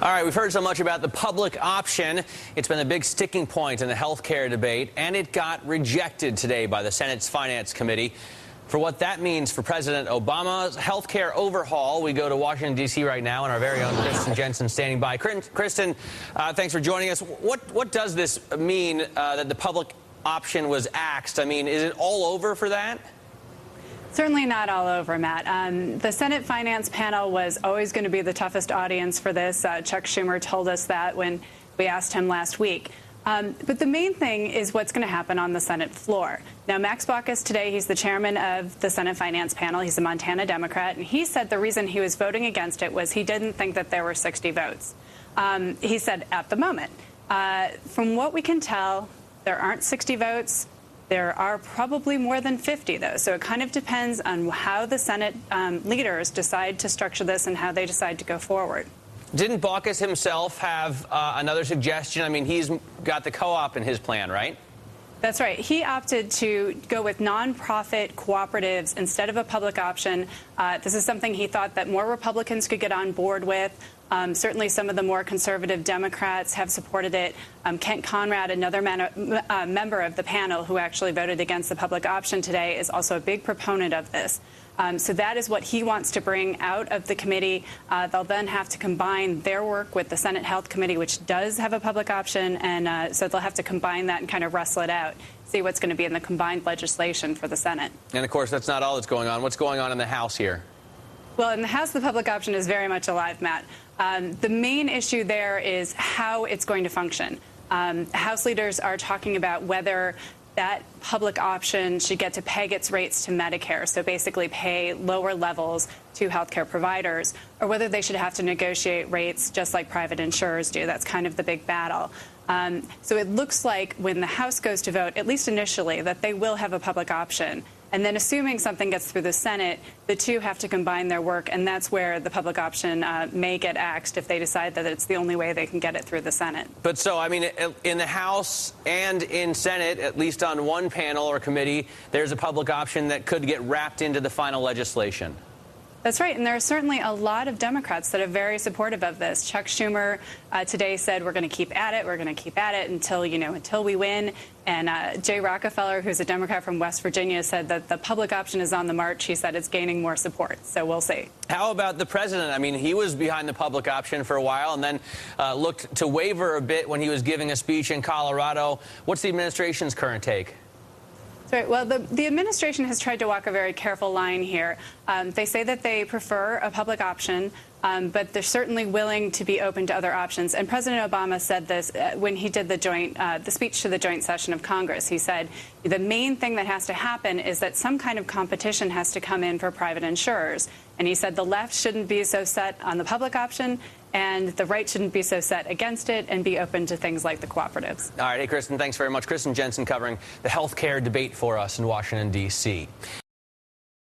All right, we've heard so much about the public option. It's been a big sticking point in the health care debate, and it got rejected today by the Senate's Finance Committee. For what that means for President Obama's health care overhaul, we go to Washington, D.C. right now, and our very own Kristen Jensen standing by. Kristen, thanks for joining us. What does this mean that the public option was axed? I mean, is it all over for that? Certainly not all over, Matt. The Senate Finance panel was always going to be the toughest audience for this. Chuck Schumer told us that when we asked him last week. But the main thing is what's going to happen on the Senate floor. Now, Max Baucus today, he's the chairman of the Senate Finance panel. He's a Montana Democrat, and he said the reason he was voting against it was he didn't think that there were 60 votes. He said at the moment. From what we can tell, there aren't 60 votes. There are probably more than 50, though, so it kind of depends on how the Senate leaders decide to structure this and how they decide to go forward. Didn't Baucus himself have another suggestion? I mean, he's got the co-op in his plan, right? That's right. He opted to go with nonprofit cooperatives instead of a public option. This is something he thought that more Republicans could get on board with. Certainly some of the more conservative Democrats have supported it. Kent Conrad, another member of the panel who actually voted against the public option today, is also a big proponent of this. So that is what he wants to bring out of the committee. They'll then have to combine their work with the Senate Health Committee, which does have a public option, and so they'll have to combine that and kind of wrestle it out, see what's going to be in the combined legislation for the Senate. And, of course, that's not all that's going on. What's going on in the House here? Well, in the House, the public option is very much alive, Matt. The main issue there is how it's going to function. House leaders are talking about whether that public option should get to peg its rates to Medicare, so basically pay lower levels to healthcare providers, or whether they should have to negotiate rates just like private insurers do. That's kind of the big battle. So it looks like when the House goes to vote, at least initially, that they will have a public option. And then assuming something gets through the Senate, the two have to combine their work, and that's where the public option may get axed if they decide that it's the only way they can get it through the Senate. But so, I mean, in the House and in Senate, at least on one panel or committee, there's a public option that could get wrapped into the final legislation. That's right, and there are certainly a lot of Democrats that are very supportive of this. Chuck Schumer today said we're going to keep at it until we win. And Jay Rockefeller, who's a Democrat from West Virginia, said that the public option is on the march. He said it's gaining more support, so we'll see. How about the president? I mean, he was behind the public option for a while and then looked to waver a bit when he was giving a speech in Colorado. What's the administration's current take? Right. Well, the administration has tried to walk a very careful line here. They say that they prefer a public option, but they're certainly willing to be open to other options. And President Obama said this when he did the speech to the joint session of Congress. He said the main thing that has to happen is that some kind of competition has to come in for private insurers. And he said the left shouldn't be so set on the public option, and the right shouldn't be so set against it and be open to things like the cooperatives. All right. Hey, Kristen, thanks very much. Kristen Jensen covering the health care debate for us in Washington, D.C.